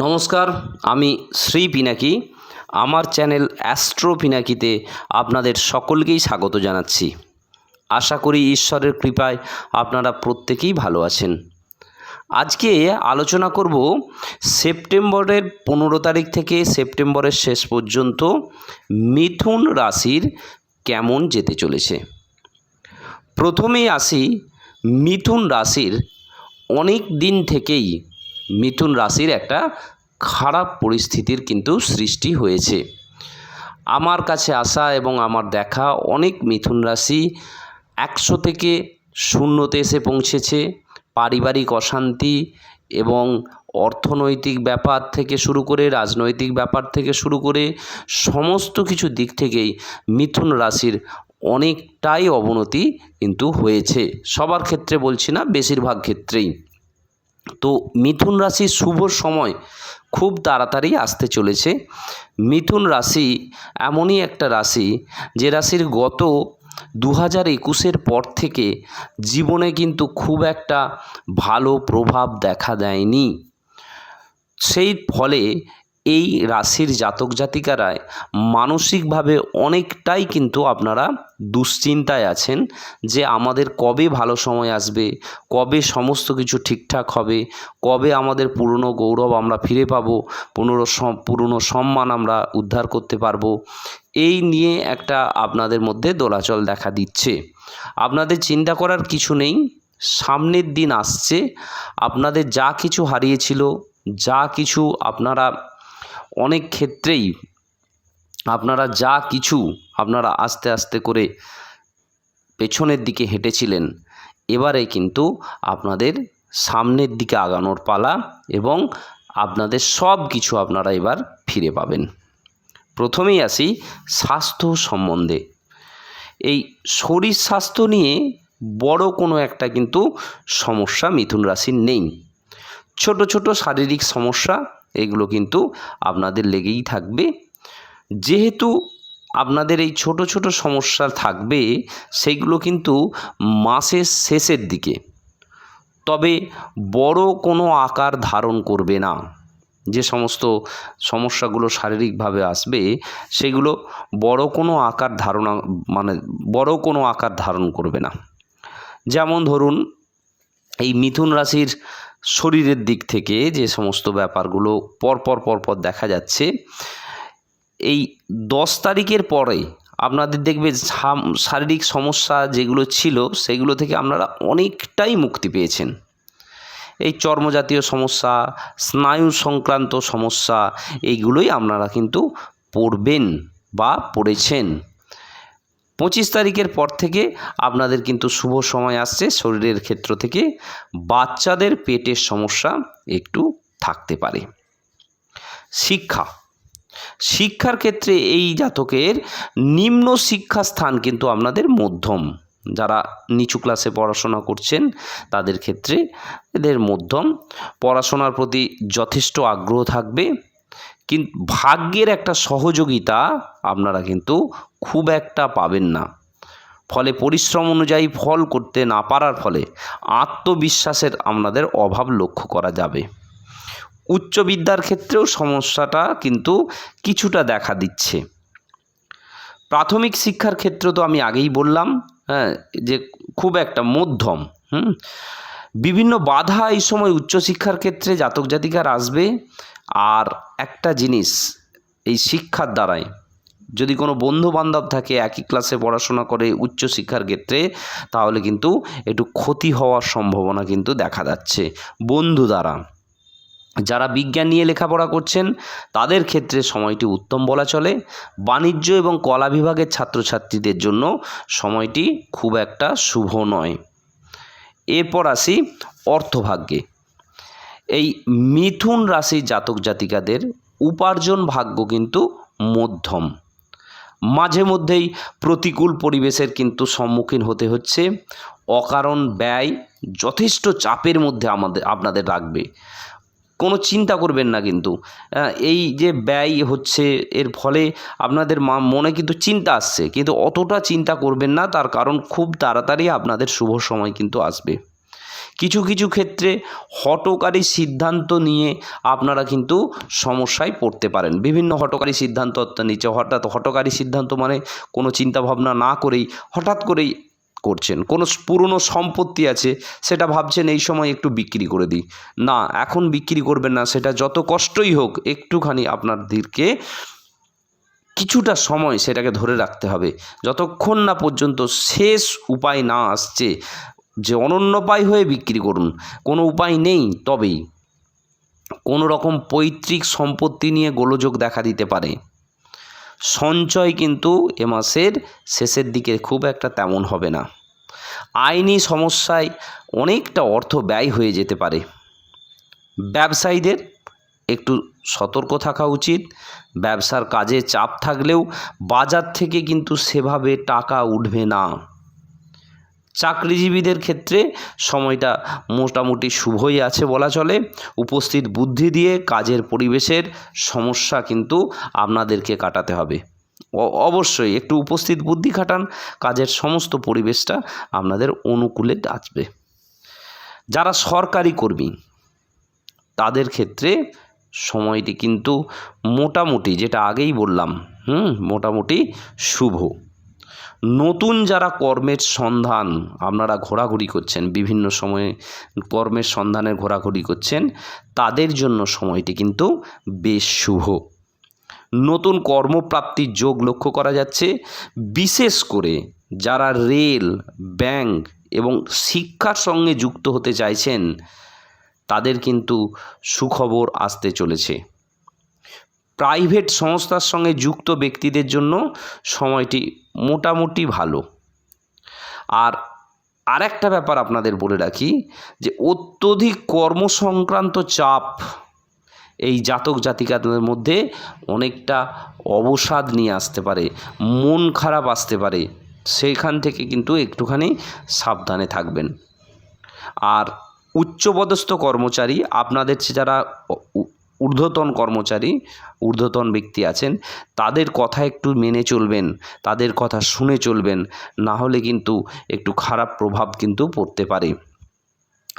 নমস্কার, আমি শ্রী পিনাকি। আমার চ্যানেল অ্যাস্ট্রো পিনাকিতে আপনাদের সকলকেই স্বাগত জানাচ্ছি। আশা করি ঈশ্বরের কৃপায় আপনারা প্রত্যেকেই ভালো আছেন। আজকে আলোচনা করব সেপ্টেম্বরের 15 তারিখ থেকে সেপ্টেম্বরের শেষ পর্যন্ত মিথুন রাশির কেমন যেতে চলেছে। প্রথমেই আসি মিথুন রাশির। অনেক দিন থেকেই মিথুন রাশির একটা খারাপ পরিস্থিতির কিন্তু সৃষ্টি হয়েছে। আমার কাছে আসা এবং আমার দেখা অনেক মিথুন রাশি 100 থেকে 0-তে এসে পৌঁছেছে। পারিবারিক অশান্তি এবং অর্থনৈতিক ব্যাপার থেকে শুরু করে রাজনৈতিক ব্যাপার থেকে শুরু করে সমস্ত কিছু দিক থেকেই মিথুন রাশির অনেকটাই অবনতি কিন্তু হয়েছে। সবার ক্ষেত্রে বলছি না, বেশিরভাগ ক্ষেত্রেই। তো মিথুন রাশির শুভ সময় খুব তাড়াতাড়ি আসতে চলেছে। মিথুন রাশি এমনই একটা রাশি যে রাশির গত 2021-এর পর থেকে জীবনে কিন্তু খুব একটা ভালো প্রভাব দেখা দেয়নি। সেই ফলে এই রাশির জাতক জাতিকারায় মানসিকভাবে অনেকটাই কিন্তু আপনারা দুশ্চিন্তায় আছেন যে আমাদের কবে ভালো সময় আসবে, কবে সমস্ত কিছু ঠিকঠাক হবে, কবে আমাদের পুরনো গৌরব আমরা ফিরে পাবো, পুরনো সম্মান আমরা উদ্ধার করতে পারবো। এই নিয়ে একটা আপনাদের মধ্যে দোলাচল দেখা দিচ্ছে। আপনাদের চিন্তা করার কিছু নেই। সামনের দিন আসছে, আপনাদের যা কিছু হারিয়েছিল, যা কিছু আপনারা অনেক ক্ষেত্রেই আপনারা আস্তে আস্তে করে পেছনের দিকে হেঁটেছিলেন, এবারে কিন্তু আপনাদের সামনের দিকে আগানোর পালা এবং আপনাদের সব কিছু আপনারা এবার ফিরে পাবেন। প্রথমেই আসি স্বাস্থ্য সম্বন্ধে। এই শরীর স্বাস্থ্য নিয়ে বড় কোনো একটা কিন্তু সমস্যা মিথুন রাশির নেই। ছোট ছোট শারীরিক সমস্যা এগুলো কিন্তু আপনাদের লেগেই থাকবে। যেহেতু আপনাদের এই ছোট ছোট সমস্যা থাকবে, সেইগুলো কিন্তু মাসের শেষের দিকে, তবে বড় কোনো আকার ধারণ করবে না। যে সমস্ত সমস্যাগুলো শারীরিকভাবে আসবে সেগুলো বড় কোনো আকার ধারণ করবে না। যেমন ধরুন, এই মিথুন রাশির শরীরের দিক থেকে যে সমস্ত ব্যাপারগুলো পরপর দেখা যাচ্ছে, এই 10 তারিখের পরে আপনাদের দেখবে শারীরিক সমস্যা যেগুলো ছিল সেগুলো থেকে আপনারা অনেকটাই মুক্তি পেয়েছেন। এই চর্মজাতীয় সমস্যা, স্নায়ু সংক্রান্ত সমস্যা, এইগুলোই আপনারা কিন্তু পড়বেন বা পড়েছেন। 25 তারিখের পর থেকে আপনাদের কিন্তু শুভ সময় আসছে। শরীরের ক্ষেত্র থেকে বাচ্চাদের পেটের সমস্যা একটু থাকতে পারে। শিক্ষার ক্ষেত্রে এই জাতকের নিম্ন শিক্ষা স্থান কিন্তু আপনাদের মধ্যম। যারা নিচু ক্লাসে পড়াশোনা করছেন তাদের ক্ষেত্রে এদের মধ্যম। পড়াশোনার প্রতি যথেষ্ট আগ্রহ থাকবে, কিন্তু ভাগ্যের একটা সহযোগিতা আপনারা কিন্তু খুব একটা পাবেন না। ফলে পরিশ্রম অনুযায়ী ফল করতে না পারার ফলে আত্মবিশ্বাসের আপনাদের অভাব লক্ষ্য করা যাবে। উচ্চ বিদ্যার ক্ষেত্রেও সমস্যাটা কিন্তু কিছুটা দেখা দিচ্ছে। প্রাথমিক শিক্ষার ক্ষেত্রে তো আমি আগেই বললাম যে খুব একটা মধ্যম। বিভিন্ন বাধা এই সময় উচ্চশিক্ষার ক্ষেত্রে জাতক জাতিকার আসবে। আর একটা জিনিস, এই শিক্ষার দ্বারাই যদি কোনো বন্ধু বান্ধব থাকে একই ক্লাসে পড়াশোনা করে উচ্চশিক্ষার ক্ষেত্রে, তাহলে কিন্তু একটু ক্ষতি হওয়ার সম্ভাবনা কিন্তু দেখা যাচ্ছে বন্ধু দ্বারা। যারা বিজ্ঞান নিয়ে লেখাপড়া করছেন তাদের ক্ষেত্রে সময়টি উত্তম বলা চলে। বাণিজ্য এবং কলা বিভাগের ছাত্রছাত্রীদের জন্য সময়টি খুব একটা শুভ নয়। এরপর আসি অর্থভাগ্যে। এই মিথুন রাশির জাতক জাতিকাদের উপার্জন ভাগ্য কিন্তু মধ্যম। মাঝে মধ্যেই প্রতিকূল পরিবেশের কিন্তু সম্মুখীন হতে হচ্ছে। অকারণ ব্যয় যথেষ্ট চাপের মধ্যে আপনাদের রাখবে। কোনো চিন্তা করবেন না, কিন্তু এই যে ব্যয় হচ্ছে এর ফলে আপনাদের মনে কিন্তু চিন্তা আসছে, কিন্তু অতটা চিন্তা করবেন না। তার কারণ খুব তাড়াতাড়ি আপনাদের শুভ সময় কিন্তু আসবে। কিছু কিছু ক্ষেত্রে হঠকারী সিদ্ধান্ত নিয়ে আপনারা কিন্তু সমস্যায় পড়তে পারেন। বিভিন্ন হঠকারী সিদ্ধান্ত নিচ্ছে, হঠকারী সিদ্ধান্ত মানে কোনো চিন্তাভাবনা না করেই হঠাৎ করেই করছেন। কোনো পুরনো সম্পত্তি আছে, সেটা ভাবছেন এই সময় একটু বিক্রি করে দিই, না এখন বিক্রি করবেন না, সেটা যত কষ্টই হোক একটুখানি আপনাদেরকে কিছুটা সময় সেটাকে ধরে রাখতে হবে, যতক্ষণ না পর্যন্ত শেষ উপায় না আসছে যে অনন্যোপায় হয়ে বিক্রি করুন। কোনো উপায় নেই তবেই। কোনো রকম পৈতৃক সম্পত্তি নিয়ে গোলযোগ দেখা দিতে পারে। সঞ্চয় কিন্তু এ মাসের শেষের দিকে খুব একটা তেমন হবে না। আইনি সমস্যায় অনেকটা অর্থ ব্যয় হয়ে যেতে পারে। ব্যবসায়ীদের একটু সতর্ক থাকা উচিত। ব্যবসার কাজে চাপ থাকলেও বাজার থেকে কিন্তু সেভাবে টাকা উঠবে না। চাকরিজীবীদের ক্ষেত্রে সময়টা মোটামুটি শুভই আছে বলা চলে। উপস্থিত বুদ্ধি দিয়ে কাজের পরিবেশের সমস্যা কিন্তু আপনাদেরকে কাটাতে হবে। অবশ্যই একটু উপস্থিত বুদ্ধি খাটান, কাজের সমস্ত পরিবেশটা আপনাদের অনুকূলে আসবে। যারা সরকারি কর্মী তাদের ক্ষেত্রে সময়টি কিন্তু মোটামুটি, যেটা আগেই বললাম, মোটামুটি শুভ। নতুন যারা কর্মের সন্ধান আপনারা ঘোরাঘুরি করছেন, বিভিন্ন সময়ে কর্মের সন্ধানে ঘোরাঘুরি করছেন, তাদের জন্য সময়টি কিন্তু বেশ শুভ। নতুন কর্মপ্রাপ্তির যোগ লক্ষ্য করা যাচ্ছে। বিশেষ করে যারা রেল, ব্যাংক এবং শিক্ষার সঙ্গে যুক্ত হতে চাইছেন তাদের কিন্তু সুখবর আসতে চলেছে। প্রাইভেট সংস্থার সঙ্গে যুক্ত ব্যক্তিদের জন্য সময়টি মোটামুটি ভালো। আর আরেকটা ব্যাপার আপনাদের বলে রাখি যে অত্যধিক কর্মসংক্রান্ত চাপ এই জাতক জাতিকাদের মধ্যে অনেকটা অবসাদ নিয়ে আসতে পারে, মন খারাপ আসতে পারে। সেইখান থেকে কিন্তু একটুখানি সাবধানে থাকবেন। আর উচ্চপদস্থ কর্মচারী, আপনাদের যারা ঊর্ধ্বতন কর্মচারী, ঊর্ধ্বতন ব্যক্তি আছেন, তাদের কথা একটু মেনে চলবেন, তাদের কথা শুনে চলবেন, না হলে কিন্তু একটু খারাপ প্রভাব কিন্তু পড়তে পারে।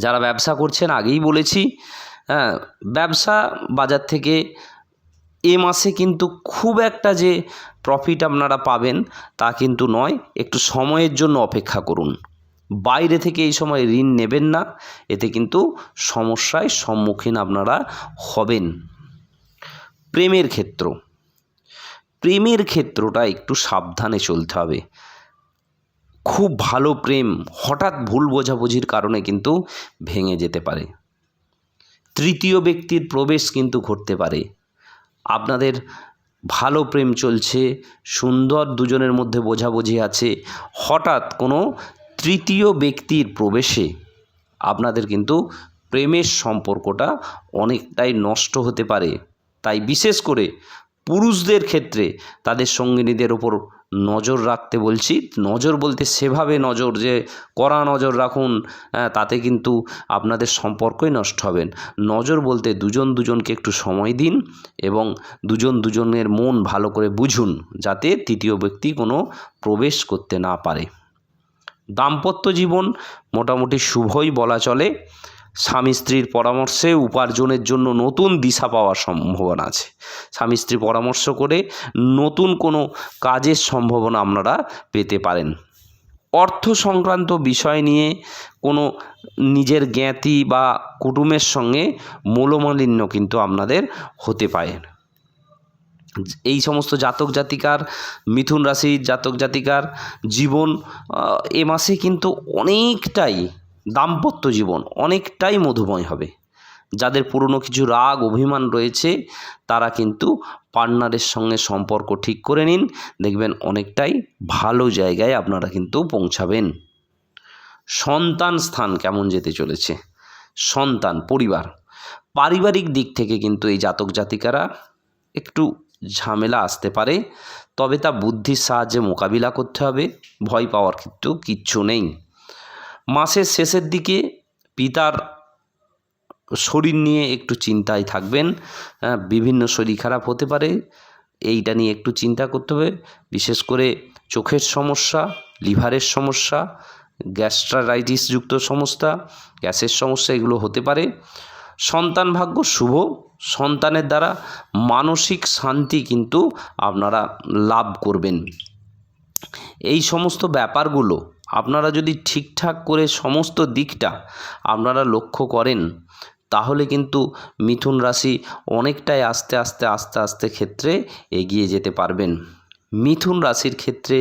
যারা ব্যবসা করছেন, আগেই বলেছি, ব্যবসা বাজার থেকে এ মাসে কিন্তু খুব একটা যে প্রফিট আপনারা পাবেন তা কিন্তু নয়। একটু সময়ের জন্য অপেক্ষা করুন। বাইরে থেকে এই সময় ঋণ নেবেন না, এতে কিন্তু সমস্যায় সম্মুখীন আপনারা হবেন। প্রেমের ক্ষেত্রটা একটু সাবধানে চলতে হবে। খুব ভালো প্রেম হঠাৎ ভুল বোঝাবুঝির কারণে কিন্তু ভেঙে যেতে পারে। তৃতীয় ব্যক্তির প্রবেশ কিন্তু ঘটতে পারে। আপনাদের ভালো প্রেম চলছে, সুন্দর দুজনের মধ্যে বোঝাবুঝি আছে, হঠাৎ কোনো তৃতীয় ব্যক্তির প্রবেশে আপনাদের কিন্তু প্রেমের সম্পর্কটা অনেকটাই নষ্ট হতে পারে। তাই বিশেষ করে পুরুষদের ক্ষেত্রে তাদের সঙ্গিনীদের ওপর নজর রাখতে বলছি। নজর বলতে সেভাবে নজর যে কড়া নজর রাখুন, তাতে কিন্তু আপনাদের সম্পর্কই নষ্ট হবেন। নজর বলতে দুজনকে একটু সময় দিন এবং দুজনের মন ভালো করে বুঝুন, যাতে তৃতীয় ব্যক্তি কোনো প্রবেশ করতে না পারে। দাম্পত্য জীবন মোটামুটি শুভই বলা চলে। স্বামী স্ত্রীর পরামর্শে উপার্জনের জন্য নতুন দিশা পাওয়ার সম্ভাবনা আছে। স্বামী স্ত্রী পরামর্শ করে নতুন কোনো কাজের সম্ভাবনা আপনারা পেতে পারেন। অর্থ সংক্রান্ত বিষয় নিয়ে কোনো নিজের জ্ঞাতি বা কুটুমের সঙ্গে মনোমালিন্য কিন্তু আপনাদের হতে পারে। এই সমস্ত জাতক জাতিকার, মিথুন রাশির জাতক জাতিকার জীবন এ মাসে কিন্তু অনেকটাই, দাম্পত্য জীবন অনেকটাই মধুময় হবে। যাদের পুরনো কিছু রাগ অভিমান রয়েছে তারা কিন্তু পার্টনারের সঙ্গে সম্পর্ক ঠিক করে নিন, দেখবেন অনেকটাই ভালো জায়গায় আপনারা কিন্তু পৌঁছাবেন। সন্তান স্থান কেমন যেতে চলেছে? সন্তান, পরিবার, পারিবারিক দিক থেকে কিন্তু এই জাতক জাতিকারা একটু ঝামেলা আসতে পারে, তবে তা বুদ্ধির সাহায্যে মোকাবিলা করতে হবে। ভয় পাওয়ার কিন্তু কিচ্ছু নেই। মাসের শেষের দিকে পিতার শরীর নিয়ে একটু চিন্তায় থাকবেন। বিভিন্ন শরীর খারাপ হতে পারে, এইটা নিয়ে একটু চিন্তা করতে হবে। বিশেষ করে চোখের সমস্যা, লিভারের সমস্যা, গ্যাস্ট্রাইটিসযুক্ত সমস্যা, গ্যাসের সমস্যা এগুলো হতে পারে। সন্তান ভাগ্য শুভ, সন্তানের দ্বারা মানসিক শান্তি কিন্তু আপনারা লাভ করবেন। এই সমস্ত ব্যাপারগুলো আপনারা যদি ঠিকঠাক করে সমস্ত দিকটা আপনারা লক্ষ্য করেন, তাহলে কিন্তু মিথুন রাশি অনেকটাই আস্তে আস্তে ক্ষেত্রে এগিয়ে যেতে পারবেন। মিথুন রাশির ক্ষেত্রে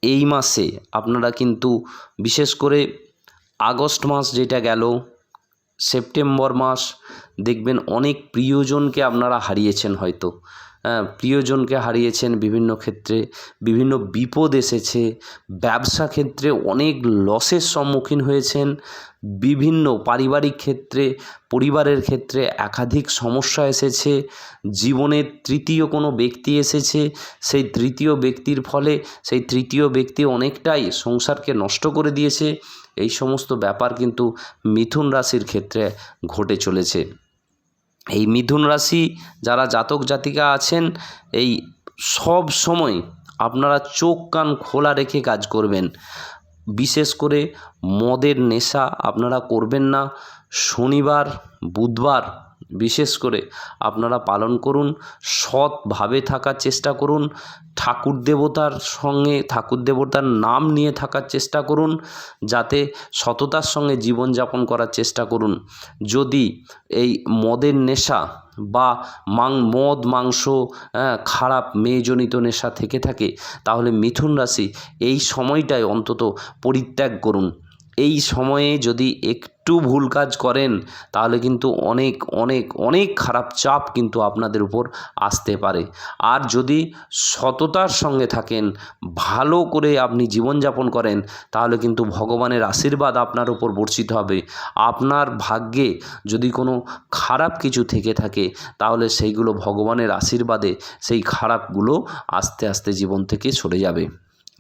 এই মাসে আপনারা কিন্তু বিশেষ করে আগস্ট মাস যেটা গেল, সেপ্টেম্বর মাস দেখবেন অনেক প্রিয়জনকে আপনারা হারিয়েছেন, হয়তো প্রিয়জনকে হারিয়েছেন, বিভিন্ন ক্ষেত্রে বিভিন্ন বিপদ এসেছে, ব্যবসা ক্ষেত্রে অনেক লসের সম্মুখীন হয়েছেন, বিভিন্ন পারিবারিক ক্ষেত্রে পরিবারের ক্ষেত্রে একাধিক সমস্যা এসেছে, জীবনের তৃতীয় কোনো ব্যক্তি এসেছে, সেই তৃতীয় ব্যক্তির ফলে সেই তৃতীয় ব্যক্তি অনেকটাই সংসারকে নষ্ট করে দিয়েছে। এই সমস্ত ব্যাপার কিন্তু মিথুন রাশির ক্ষেত্রে ঘটে চলেছে। এই মিথুন রাশি যারা জাতক জাতিকা আছেন, এই সব সময় আপনারা চোখ কান খোলা রেখে কাজ করবেন। বিশেষ করে মদের নেশা আপনারা করবেন না। শনিবার বুধবার বিশেষ করে আপনারা পালন করুন, সৎভাবে থাকার চেষ্টা করুন, ঠাকুর দেবতার সঙ্গে ঠাকুর দেবতার নাম নিয়ে থাকার চেষ্টা করুন, যাতে সততার সঙ্গে জীবনযাপন করার চেষ্টা করুন। যদি এই মদের নেশা বা মদ মাংস খারাপ মেয়েজনিত নেশা থেকে থাকে, তাহলে মিথুন রাশি এই সময়টায় অন্তত পরিত্যাগ করুন। এই সময়ে যদি একটু ভুল কাজ করেন, তাহলে কিন্তু অনেক অনেক অনেক খারাপ চাপ কিন্তু আপনাদের উপর আসতে পারে। আর যদি সততার সঙ্গে থাকেন, ভালো করে আপনি জীবনযাপন করেন, তাহলে কিন্তু ভগবানের আশীর্বাদ আপনার উপর বর্ষিত হবে। আপনার ভাগ্যে যদি কোনো খারাপ কিছু থেকে থাকে, তাহলে সেইগুলো ভগবানের আশীর্বাদে সেই খারাপগুলো আস্তে আস্তে জীবন থেকে সরে যাবে।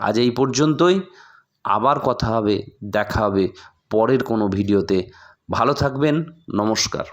আজ এই পর্যন্তই, আবার কথা হবে, দেখা হবে পরের কোনো ভিডিওতে। ভালো থাকবেন, নমস্কার।